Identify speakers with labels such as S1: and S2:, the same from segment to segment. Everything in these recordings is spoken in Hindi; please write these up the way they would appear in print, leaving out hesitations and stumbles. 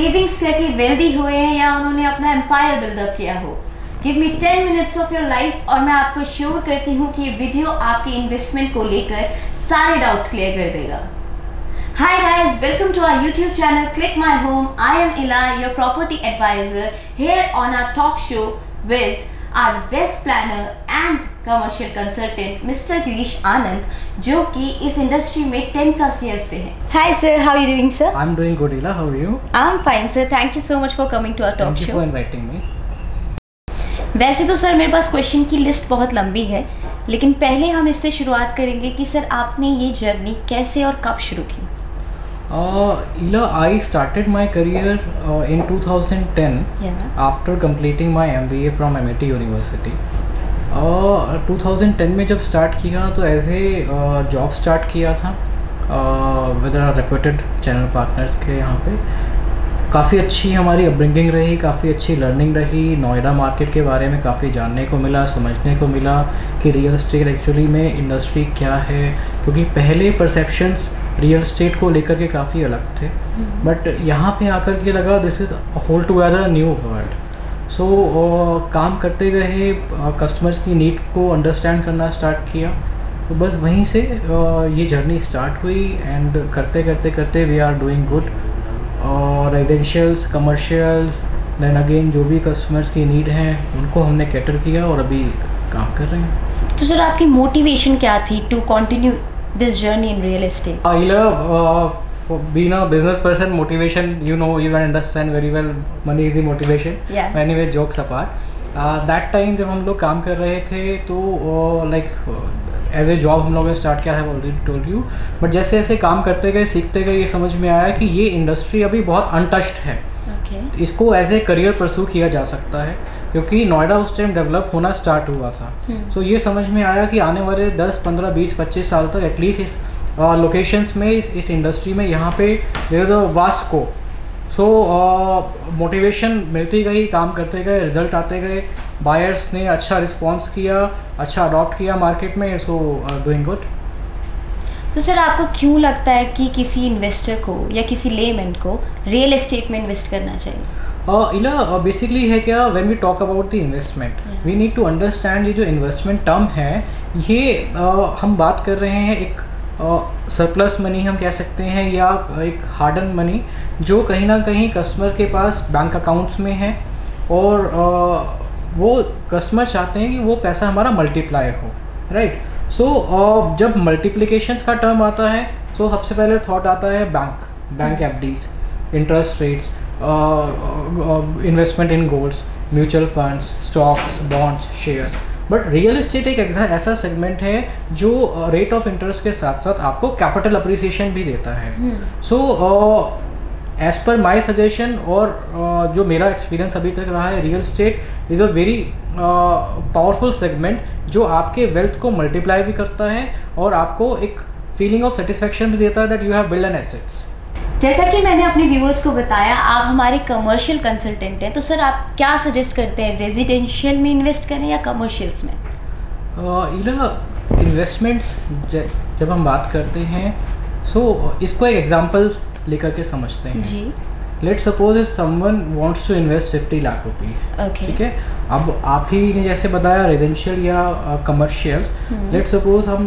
S1: सेविंग्स करके वेल्दी हुए हैं या उन्होंने अपना एम्पायर बिल्डअप किया हो। Give me 10 minutes of your life और मैं आपको श्योर करती हूँ कि ये वीडियो आपके इन्वेस्टमेंट को लेकर सारे डाउट्स क्लियर कर देगा। Hi guys, welcome to our YouTube channel Click My Home. I am Ila, your property advisor, here on our talk show with our wealth planner and commercial consultant Mr. Girish Anand, जो कि इस इंडस्ट्री में 10+ years से हैं। Hi sir, how are you doing sir?
S2: I'm doing good, Ila. How are you?
S1: I'm fine sir. Thank you so much for coming to our talk show.
S2: Thank you for inviting me.
S1: वैसे तो सर मेरे पास क्वेश्चन की लिस्ट बहुत लंबी है, लेकिन पहले हम इससे शुरुआत करेंगे कि सर आपने ये जर्नी कैसे और कब शुरू की?
S2: Ila, I started my career in 2010 after completing my MBA from MIT University. 2010 में जब स्टार्ट किया तो एज ए जॉब स्टार्ट किया था विद रेप्यूटेड चैनल पार्टनर्स के यहाँ पे। काफ़ी अच्छी हमारी अपब्रिंगिंग रही, काफ़ी अच्छी लर्निंग रही। नोएडा मार्केट के बारे में काफ़ी जानने को मिला, समझने को मिला कि रियल एस्टेट एक्चुअली में इंडस्ट्री क्या है, क्योंकि पहले परसेप्शंस रियल एस्टेट को लेकर के काफ़ी अलग थे। बट यहाँ पे आकर के लगा this is whole together new world. So काम करते गए, कस्टमर्स की नीड को अंडरस्टैंड करना स्टार्ट किया, तो बस वहीं से ये जर्नी स्टार्ट हुई। एंड करते करते करते वी आर डूइंग गुड। और रेजिडेंशियल्स, कमर्शियल्स, देन अगेन जो भी कस्टमर्स की नीड है उनको हमने कैटर किया और अभी काम कर रहे हैं।
S1: तो सर आपकी मोटिवेशन क्या थी to continue this journey in real estate?
S2: For being a business person, motivation, you can understand very well, money is the motivation.
S1: Yeah.
S2: Anyway, jokes apart, that time जब हम लोग काम कर रहे थे तो एज ए जॉब हम लोगों ने स्टार्ट किया है, ऑलरेडी टोल्ड यू। बट जैसे जैसे काम करते गए, सीखते गए, ये समझ में आया कि ये इंडस्ट्री अभी बहुत अनटच्ड है। इसको एज ए करियर परस्यू किया जा सकता है, क्योंकि नोएडा उस टाइम डेवलप होना स्टार्ट हुआ था। सो ये समझ में आया कि आने वाले 10, 15, 20, 25 साल तक एटलीस्ट इस लोकेशंस में, इस इंडस्ट्री में यहाँ पे there is a vast scope. So motivation मिलती गई, काम करते गए, रिजल्ट आते गए, बायर्स ने अच्छा रिस्पॉन्स किया, अच्छा अडॉप्ट किया मार्केट में। So doing good.
S1: तो सर आपको क्यों लगता है कि किसी इन्वेस्टर को या किसी लेमैन को रियल एस्टेट में इन्वेस्ट करना चाहिए?
S2: इला बेसिकली है क्या, when we talk about the investment we need to understand ये जो इन्वेस्टमेंट टर्म है, ये हम बात कर रहे हैं एक सरप्लस मनी हम कह सकते हैं, या एक हार्ड अर्न मनी जो कहीं ना कहीं कस्टमर के पास बैंक अकाउंट्स में है, और वो कस्टमर चाहते हैं कि वो पैसा हमारा मल्टीप्लाई हो, राइट। सो जब मल्टीप्लिकेशंस का टर्म आता है, सो सबसे पहले थॉट आता है bank FDs, interest rates, investment in golds, mutual funds, stocks, bonds, shares. But real estate एक ऐसा सेगमेंट है जो रेट ऑफ इंटरेस्ट के साथ साथ आपको कैपिटल अप्रिसिएशन भी देता है। So as per my suggestion और जो मेरा एक्सपीरियंस अभी तक रहा है, real estate is a very powerful segment जो आपके वेल्थ को मल्टीप्लाई भी करता है और आपको एक फीलिंग ऑफ सेटिस्फैक्शन भी देता है that you have build an assets.
S1: जैसा कि मैंने अपने व्यूअर्स को बताया, आप हमारे कमर्शियल कंसल्टेंट हैं, तो सर आप क्या सजेस्ट करते हैं, रेजिडेंशियल में इन्वेस्ट करें या कमर्शियल्स में?
S2: इन्वेस्टमेंट्स जब हम बात करते हैं, सो इसको एक एग्जांपल लेकर के समझते हैं जी। Let's suppose if someone wants to invest 50 lakh rupees, ठीक है। अब आप ही ने जैसे बताया रेजिडेंशियल या कमर्शियल, लेट्स सपोज हम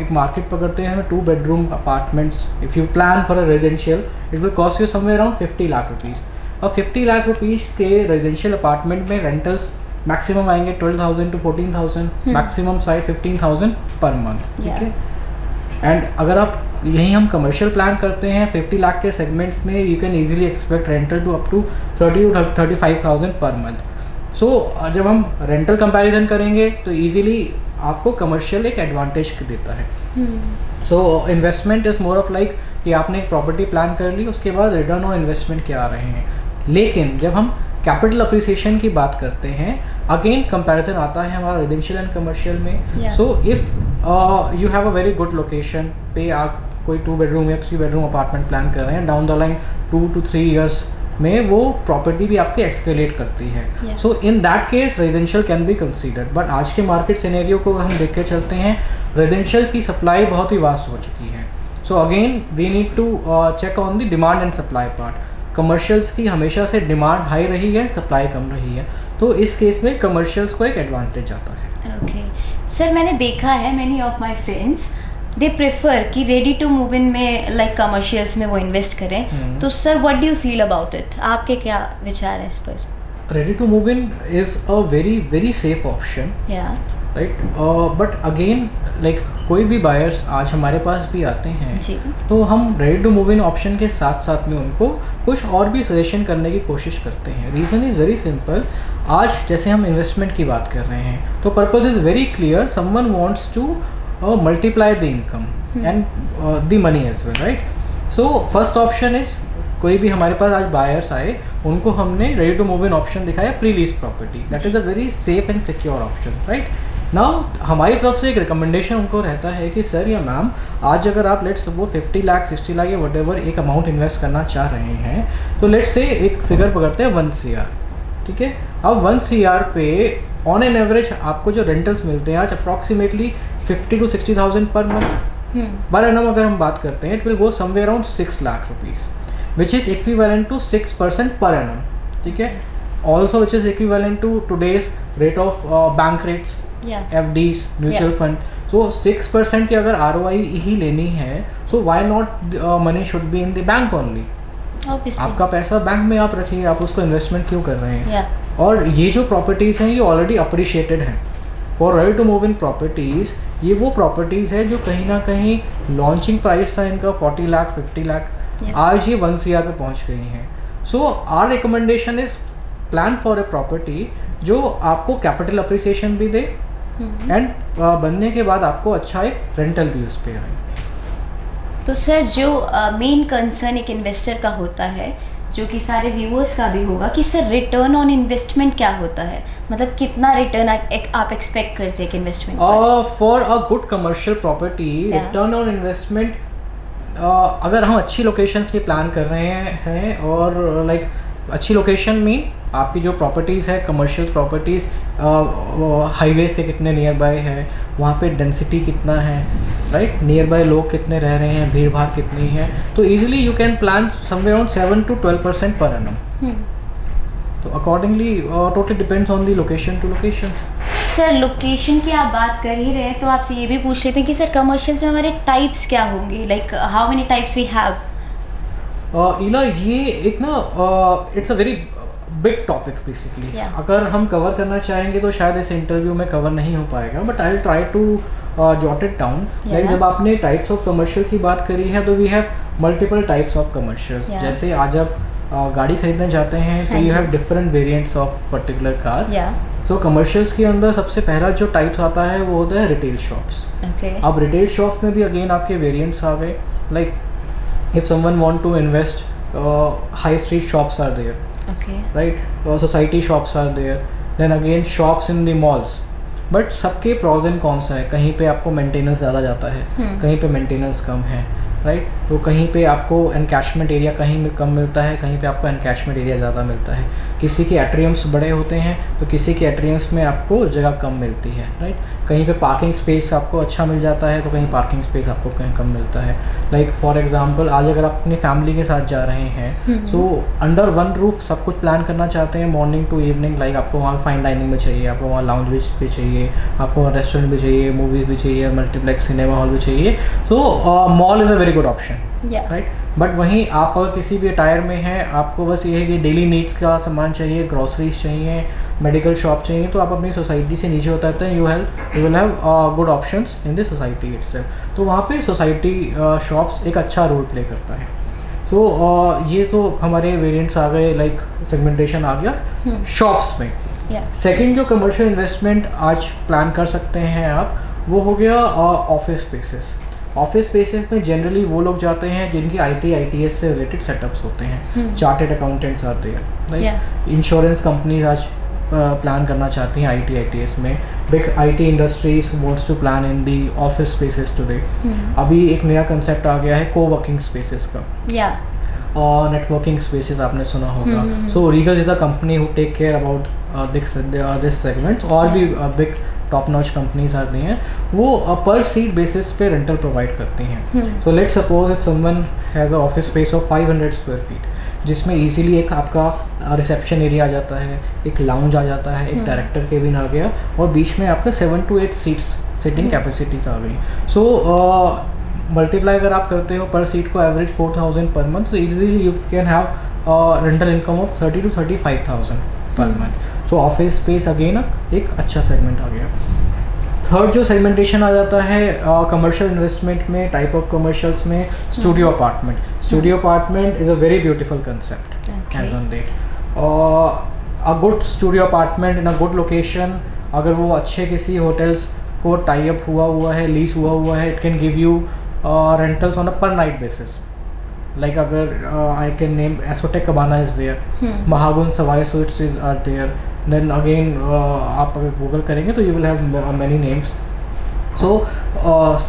S2: एक मार्केट पकड़ते हैं 2 bedroom apartments. If you plan for a residential it will cost you somewhere around 50 lakh rupees. और 50 लाख रुपीज़ के रेजिडेंशियल अपार्टमेंट में रेंटल्स मैक्सिमम आएंगे 12,000 to 14,000, maximum side 15,000 per month, ठीक है। एंड अगर आप यहीं हम कमर्शियल प्लान करते हैं 50 लाख के सेगमेंट्स में, you can easily expect rental to up to 30 to 35,000 per month. सो जब हम रेंटल कंपैरिजन करेंगे तो ईजिली आपको कमर्शियल एक एडवांटेज देता है। So investment is more of like कि आपने एक प्रॉपर्टी प्लान कर ली, उसके बाद रिटर्न ऑन इन्वेस्टमेंट क्या आ रहे हैं। लेकिन जब हम कैपिटल अप्रिसिएशन की बात करते हैं, अगेन कंपैरिजन आता है हमारा रेजिडेंशियल एंड कमर्शियल में। So if you have a very good location पे आप कोई 2 बेडरूम या 3 बेडरूम अपार्टमेंट प्लान कर रहे हैं, down the line 2 to 3 years में वो प्रॉपर्टी भी आपकी एक्सकेलेट करती है। So in that case residential can be considered. But आज के मार्केट सिनेरियो को हम देख के चलते हैं, रेजिडेंशियल की सप्लाई बहुत ही वास्ट हो चुकी है। So again we need to check on the demand and supply part. Commercials की हमेशा से डिमांड हाई रही है, सप्लाई कम रही है, तो इस केस में कमर्शियल्स को एक एडवांटेज आता है।
S1: ओके सर, मैंने देखा है many of my friends they prefer कि रेडी टू मूव इन में लाइक कमर्शियल्स में वो इन्वेस्ट करें, तो sir what do you feel about it, आपके क्या विचार है इस पर?
S2: Ready to move in is a very very safe option, right, but again like कोई भी बायर्स आज हमारे पास भी आते हैं
S1: जी,
S2: तो हम ready to move in option के साथ साथ में उनको कुछ और भी सजेशन करने की कोशिश करते हैं। रीज़न इज़ वेरी सिंपल, आज जैसे हम इन्वेस्टमेंट की बात कर रहे हैं तो purpose is very clear, someone wants to multiply the income and the money as well, right. So first option is, कोई भी हमारे पास आज बायर्स आए उनको हमने ready to move in option दिखाया, pre lease property, that is a very safe and secure option, right. Now हमारी तरफ से एक रिकमेंडेशन उनको रहता है कि सर या मैम, आज अगर आप लेट्स सपोज 50 लाख 60 लाख या वटेवर एक अमाउंट इन्वेस्ट करना चाह रहे हैं, तो लेट्स से एक फिगर पकड़ते हैं 1 CR, ठीक है। अब 1 CR पे ऑन एन एवरेज आपको जो रेंटल्स मिलते हैं आज approximately 50 to 60,000 per month, per annum अगर हम बात करते हैं, it will go somewhere around 6 lakh rupees, which is equivalent to 6% per annum, ठीक है। Also which is equivalent to today's rate of bank rates, FDs, mutual fund. So 6% की अगर ROI ही लेनी है, so why not money should be in the bank only. आपका पैसा बैंक में आप रखिए, आप उसको इन्वेस्टमेंट क्यों कर रहे हैं? और ये जो प्रॉपर्टीज़ हैं ये ऑलरेडी अप्रिशिएटेड हैं। For ready to move in properties, ये वो प्रॉपर्टीज़ है जो कहीं ना कहीं लॉन्चिंग प्राइस था इनका 40 लाख 50 लाख, आज ये 1 CR पे पहुंच गई हैं। So our recommendation is plan for a property जो आपको कैपिटल अप्रिसिएशन भी दे एंड बनने के बाद आपको अच्छा एक रेंटल भी उस पर आए।
S1: तो सर जो मेन कंसर्न एक इन्वेस्टर का होता है, जो कि सारे व्यूअर्स का भी होगा, कि सर रिटर्न ऑन इन्वेस्टमेंट क्या होता है, मतलब कितना रिटर्न आप एक्सपेक्ट करते हैं इन्वेस्टमेंट पर?
S2: For a good commercial property, return on investment, अगर हम अच्छी लोकेशंस की प्लान कर रहे हैं और लाइक अच्छी लोकेशन में आपकी जो प्रॉपर्टीज़ है, कमर्शियल प्रॉपर्टीज़ हाईवे से कितने नियर बाय है, वहाँ पे डेंसिटी कितना है, राइट, नियर बाय लोग कितने रह रहे हैं, भीड़ भाड़ कितनी है, तो easily you can plan somewhere around 7 to 12% per annum. तो accordingly totally depends on the location to location.
S1: Sir location की आप बात कर ही रहे हैं तो आपसे ये भी पूछ लेते हैं कि सर कमर्शियल में हमारे टाइप्स क्या होंगे, like how many types we have?
S2: इला ये एक ना it's a very big topic basically, अगर हम कवर करना चाहेंगे तो शायद इस इंटरव्यू में कवर नहीं हो पाएगा, but I will try to jot it down. Like जब आपने टाइप्स ऑफ कमर्शियल की बात करी है तो we have multiple types of commercial. जैसे आज आप गाड़ी खरीदने जाते हैं तो you have different variants of particular car. So commercials के अंदर सबसे पहला जो टाइप्स आता है वो होता है रिटेल शॉप्स। अब रिटेल शॉप्स में भी अगेन आपके वेरिएंट्स आ गए, like if someone want to invest, high street shops are there, right, society shops are there, then again shops in the malls, but सबके pros and cons है। कहीं पे आपको मेंटेनेंस ज़्यादा जाता है, कहीं पे मेंटेनेंस कम है, राइट, तो कहीं पे आपको एनकैशमेंट एरिया कहीं कम मिलता है, कहीं पे आपको एनकैशमेंट एरिया ज़्यादा मिलता है। किसी के एट्रियम्स बड़े होते हैं तो किसी के एट्रियम्स में आपको जगह कम मिलती है, राइट, कहीं पे पार्किंग स्पेस आपको अच्छा मिल जाता है तो कहीं पार्किंग स्पेस आपको कहीं कम मिलता है। लाइक फॉर एग्जांपल आज अगर आप अपनी फैमिली के साथ जा रहे हैं, सो अंडर वन रूफ सब कुछ प्लान करना चाहते हैं मॉर्निंग टू इवनिंग, लाइक आपको वहाँ फाइन डाइनिंग में चाहिए, आपको वहाँ लाउंज भी चाहिए, आपको वहाँ रेस्टोरेंट भी चाहिए, मूवीज़ भी चाहिए, मल्टीप्लेक्स सिनेमा हॉल भी चाहिए, so mall is a very good option, right. But वहीं आप अगर किसी भी अटायर में हैं, आपको बस ये है कि डेली नीड्स का सामान चाहिए, ग्रॉसरीज चाहिए, मेडिकल शॉप चाहिए, तो आप अपनी सोसाइटी से नीचे उतरते हैं, you will have good options in the society itself. तो वहाँ पे सोसाइटी शॉप्स एक अच्छा रोल प्ले करता है। सो ये तो हमारे वेरिएंट्स आ गए, लाइक सेगमेंटेशन आ गया शॉप्स में। सेकंड जो कमर्शियल इन्वेस्टमेंट आज प्लान कर सकते हैं आप, वो हो गया ऑफिस स्पेसेस। ऑफिस स्पेसेस में जनरली वो लोग जाते हैं जिनकी ITS से रिलेटेड सेटअप्स होते हैं, चार्टेड अकाउंटेंट्स आते हैं, लाइक इंश्योरेंस कंपनीज आज प्लान करना चाहती हैं ITS में, big IT industries wants to plan in the office spaces today. अभी एक नया कंसेप्ट आ गया है कोवर्किंग स्पेसेस का, और नेटवर्किंग स्पेसेस आपने सुना होगा। So Regal is a company who take care about this segment, और भी बिग टॉप नॉच कंपनीज आती हैं, वो पर सीट बेसिस पे रेंटल प्रोवाइड करती हैं। So let's suppose if someone has a office space of 500 square feet जिसमें इजीली एक आपका रिसेप्शन एरिया आ जाता है, एक लाउंज आ जाता है, एक डायरेक्टर केबिन आ गया और बीच में आपका 7 to 8 सीट्स सिटिंग कैपेसिटीज आ गई। सो मल्टीप्लाई अगर आप करते हो पर सीट को एवरेज 4,000 पर मंथ, तो easily you can have rental income of 30 to 35,000 per month. So office space again एक अच्छा सेगमेंट आ गया। थर्ड जो सेगमेंटेशन आ जाता है कमर्शियल इन्वेस्टमेंट में, टाइप ऑफ कमर्शियल्स में, studio apartment. Studio apartment is a very beautiful concept as on date. A good studio apartment in a good location, अगर वो अच्छे किसी होटल्स को टाई अप हुआ है, लीज हुआ है, it can give you rentals on a पर नाइट बेसिस। Like अगर I can name Asotec Cabana is there, Mahagun Savoy Suites are there, then again आप अगर गूगल करेंगे तो you will have many names. So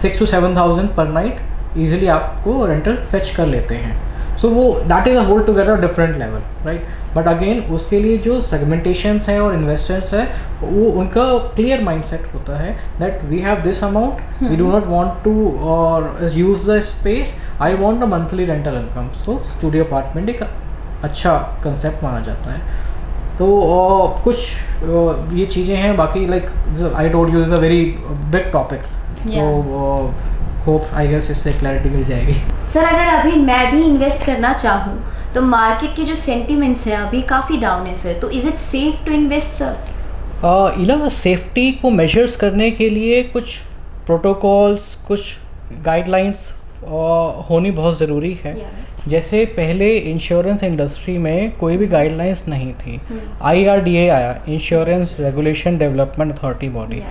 S2: 6 to 7,000 per night easily आपको रेंटल फेच कर लेते हैं। सो वो that is a whole together different level, right. But again उसके लिए जो सेगमेंटेशंस हैं और इन्वेस्टर्स है वो उनका क्लियर माइंडसेट होता है that we have this amount, we do not want to use the space, I want a monthly rental income. So studio apartment एक अच्छा कंसेप्ट माना जाता है। तो कुछ ये चीज़ें हैं, बाकी like I told you is a very big topic, तो होप आई गेस इससे क्लैरिटी मिल जाएगी।
S1: सर अगर अभी मैं भी इन्वेस्ट करना चाहूँ तो मार्केट के जो सेंटिमेंट्स हैं अभी काफ़ी डाउन है सर, तो is it safe to invest sir?
S2: इला सेफ्टी को मेजर्स करने के लिए कुछ प्रोटोकॉल्स, कुछ गाइडलाइंस होनी बहुत ज़रूरी है। जैसे पहले इंश्योरेंस इंडस्ट्री में कोई भी गाइडलाइंस नहीं थी, IRDA आया, insurance regulation development authority body.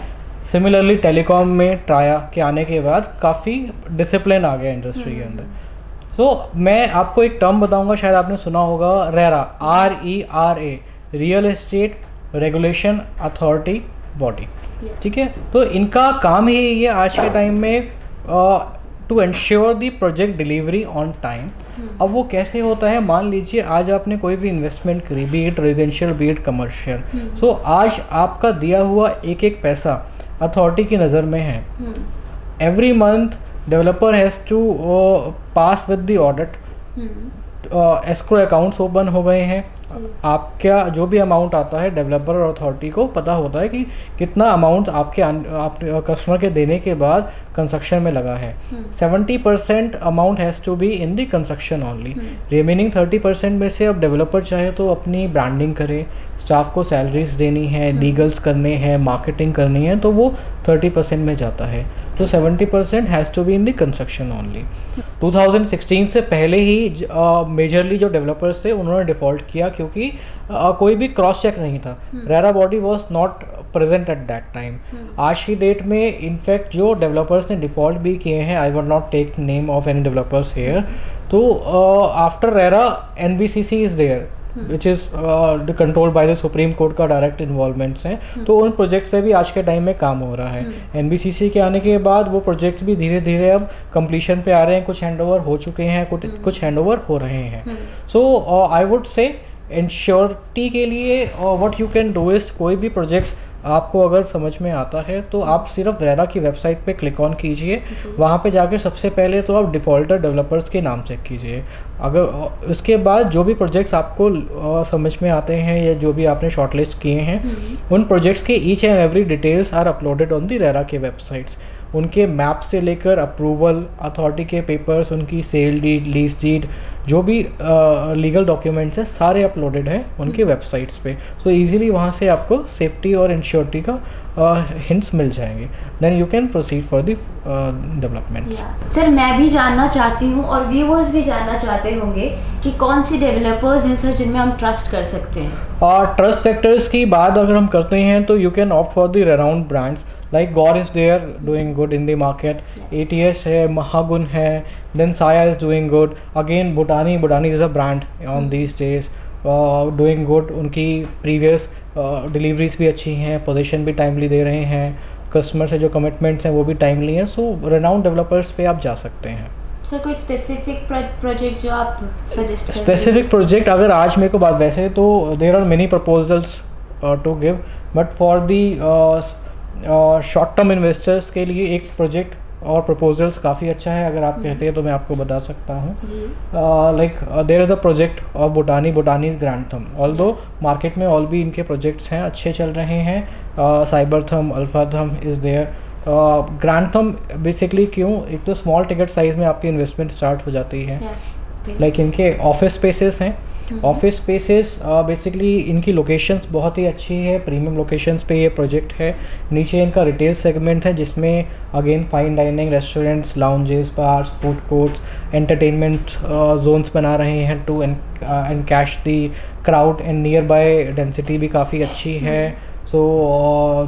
S2: Similarly telecom में ट्राया के आने के बाद काफ़ी डिसिप्लिन आ गया इंडस्ट्री के अंदर। सो मैं आपको एक टर्म बताऊंगा, शायद आपने सुना होगा, RERA, RERA, real estate regulation authority body, ठीक है। तो इनका काम ही ये आज के टाइम में to ensure the project delivery on time. अब वो कैसे होता है, मान लीजिए आज आपने कोई भी इन्वेस्टमेंट करी, be it residential be it commercial, so आज आपका दिया हुआ एक एक पैसा अथॉरिटी की नज़र में है। Every month developer has to pass with the audit, escrow accounts open हो गए हैं, आपका जो भी अमाउंट आता है डेवलपर और अथॉरिटी को पता होता है कि कितना अमाउंट आपके कस्टमर के देने के बाद कंस्ट्रक्शन में लगा है। 70% amount has to be in the construction only, remaining 30% में से अब डेवलपर चाहे तो अपनी ब्रांडिंग करे, स्टाफ को सैलरीज देनी है, लीगल्स करने हैं, मार्केटिंग करनी है, तो वो 30% में जाता है। तो 70% has to be in the construction only. 2016 से पहले ही मेजरली जो डेवलपर्स थे उन्होंने डिफ़ॉल्ट किया, क्योंकि कोई भी क्रॉस चेक नहीं था। RERA body was not present at that time. आज की डेट में इनफैक्ट जो डेवलपर्स ने डिफ़ॉल्ट भी किए हैं, I would not take name of any developers here, तो after RERA NBCC is there which is controlled by the supreme court का डायरेक्ट इन्वॉल्वमेंट्स हैं। तो उन प्रोजेक्ट्स पे भी आज के टाइम में काम हो रहा है। NBCC के आने के बाद वो प्रोजेक्ट्स भी धीरे धीरे अब कंप्लीशन पे आ रहे हैं, कुछ हैंडओवर हो चुके हैं, कुछ हैंडओवर हो रहे हैं। सो आई वुड से इंश्योरिटी के लिए what you can do is, कोई भी प्रोजेक्ट्स आपको अगर समझ में आता है तो आप सिर्फ रेरा की वेबसाइट पे क्लिक ऑन कीजिए, वहाँ पे जाके सबसे पहले तो आप डिफ़ॉल्टर डेवलपर्स के नाम चेक कीजिए। अगर उसके बाद जो भी प्रोजेक्ट्स आपको समझ में आते हैं या जो भी आपने शॉर्टलिस्ट किए हैं, उन प्रोजेक्ट्स के each and every details are uploaded on the RERA के वेबसाइट्स। उनके मैप से लेकर अप्रूवल, अथॉरिटी के पेपर्स, उनकी सेल डीड, लीज डीड, जो भी लीगल डॉक्यूमेंट्स हैं सारे अपलोडेड हैं उनकी वेबसाइट्स पे। सो इजीली वहाँ से आपको सेफ्टी और इंश्योरिटी का हिंट्स मिल जाएंगे, then you can proceed for the development.
S1: Sir मैं भी जानना चाहती हूँ और व्यूअर्स भी जानना चाहते होंगे कि कौन सी डेवलपर्स हैं सर जिनमें हम ट्रस्ट कर सकते हैं।
S2: और ट्रस्ट फैक्टर्स की बात अगर हम करते हैं तो you can opt for the renowned brands like Gore is there doing good in the market, ATS है, Mahagun है, then Saya is doing good, again Bhutani is a brand on these days, doing good, उनकी previous deliveries भी अच्छी हैं, पोजीशन भी टाइमली दे रहे हैं, कस्टमर से जो कमिटमेंट्स हैं वो भी टाइमली हैं। सो रेनाउंड डेवलपर्स पे आप जा सकते हैं।
S1: सर कोई स्पेसिफिक प्रोजेक्ट जो आप सजेस्ट करें?
S2: स्पेसिफिक प्रोजेक्ट अगर आज मेरे को बात, वैसे तो there are many proposals to give, but for the short term investors के लिए एक प्रोजेक्ट और प्रपोजल्स काफ़ी अच्छा है। अगर आप कहते हैं तो मैं आपको बता सकता हूँ। Like there is a project of Bhutani is Grandthum, although market में ऑल भी इनके प्रोजेक्ट्स हैं, अच्छे चल रहे हैं। Cyberthum, Alphathum is there. Grandthum basically क्यों, एक तो स्मॉल टिकट साइज़ में आपकी इन्वेस्टमेंट स्टार्ट हो जाती है। लाइक इनके ऑफिस स्पेसेस हैं। ऑफिस स्पेसेस बेसिकली इनकी लोकेशंस बहुत ही अच्छी है, प्रीमियम लोकेशंस पे ये प्रोजेक्ट है। नीचे इनका रिटेल सेगमेंट है जिसमें again fine dining, restaurants, lounges, bars, food courts, entertainment zones बना रहे हैं to encash the crowd and nearby density भी काफ़ी अच्छी है। सो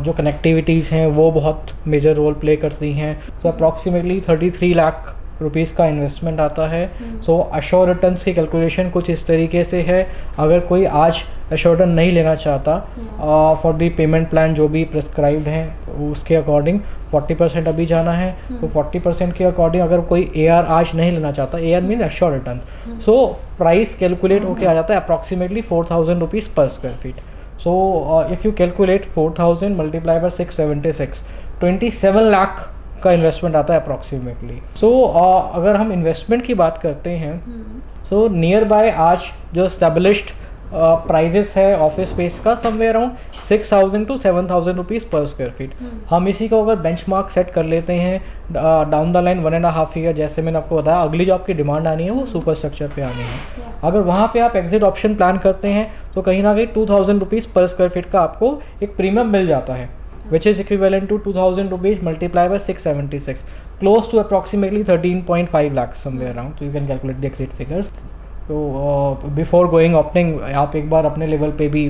S2: जो कनेक्टिविटीज़ हैं वो बहुत मेजर रोल प्ले करती हैं। सो अप्रॉक्सीमेटली 33 लाख रुपीज़ का इन्वेस्टमेंट आता है। सो अश्योर रिटर्न्स की कैलकुलेशन कुछ इस तरीके से है, अगर कोई आज अश्योर रिटर्न नहीं लेना चाहता फॉर दी पेमेंट प्लान जो भी प्रिस्क्राइब्ड हैं उसके अकॉर्डिंग 40% अभी जाना है। तो 40% के अकॉर्डिंग अगर कोई AR आज नहीं लेना चाहता, AR mean assure return, so price calculate होके आ जाता है अप्रॉक्सीमेटली 4000 रुपीज़ पर square feet. So if you calculate 4000 multiply by 676, 27 lakh का इन्वेस्टमेंट आता है अप्रॉक्सीमेटली। सो अगर हम इन्वेस्टमेंट की बात करते हैं, सो नियर बाय आज जो स्टेब्लिश्ड प्राइजेस है ऑफिस स्पेस का समवेयर अराउंड 6000 to 7000 रुपीज़ पर स्क्वायर फीट। हम इसी को अगर बेंचमार्क सेट कर लेते हैं डाउन द लाइन 1.5 ईयर, जैसे मैंने आपको बताया अगली जो आपकी डिमांड आनी है वो सुपर स्ट्रक्चर पे आनी है। अगर वहाँ पे आप एग्जिट ऑप्शन प्लान करते हैं तो कहीं ना कहीं 2000 रुपीज़ पर स्क्वायर फीट का आपको एक प्रीमियम मिल जाता है, which is equivalent to 2000 rupees multiplied by 676, close to approximately 13.5 lakhs somewhere around. So you can calculate the exit figures. So before going opening आप एक बार अपने लेवल पे भी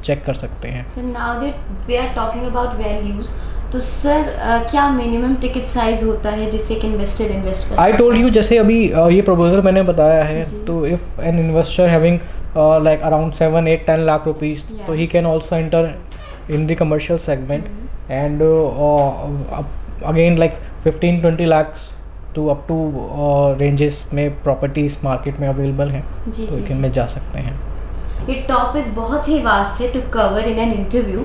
S2: चेक कर सकते हैं।
S1: So now that we are talking about values, तो सर क्या मिनिमम टिकट साइज होता है जिससे एक इन्वेस्टर इन्वेस्ट कर? I
S2: told you जैसे अभी ये प्रपोजल मैंने बताया है, तो if an investor having like around 7, 8, 10 lakh rupees, so he can also enter in the commercial segment, and again like 15-20 lakhs to up to ranges में प्रॉपर्टीज मार्केट में अवेलेबल हैं, तो इनमें जा सकते हैं।
S1: ये टॉपिक बहुत ही वास्ट है to cover in an interview.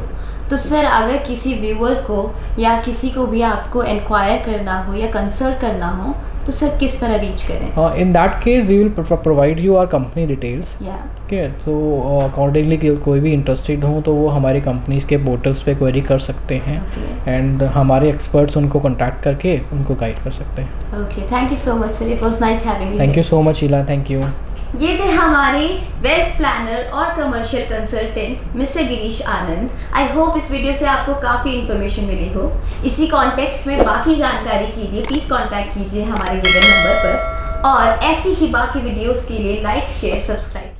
S1: तो सर अगर किसी व्यूअर को या किसी को भी आपको इंक्वायर करना हो या कंसल्ट करना हो तो सर किस तरह रीच करें?
S2: In that case we will provide you our company details. ठीक है, तो अकॉर्डिंगली कोई भी इंटरेस्टेड हो तो वो हमारी कंपनीज के पोर्टल्स पे क्वेरी कर सकते हैं, एंड हमारे एक्सपर्ट्स उनको कॉन्टैक्ट करके उनको गाइड कर सकते हैं।
S1: Okay, thank you so much sir, it was nice having you.
S2: Thank you so much इला, थैंक यू।
S1: ये थे हमारे वेल्थ प्लानर और commercial consultant mister Girish Anand. I hope इस वीडियो से आपको काफ़ी इन्फॉर्मेशन मिली हो। इसी कॉन्टेक्स्ट में बाकी जानकारी के लिए प्लीज़ कांटेक्ट कीजिए हमारे गिवन नंबर पर, और ऐसी ही बाकी वीडियोस के लिए लाइक, शेयर, सब्सक्राइब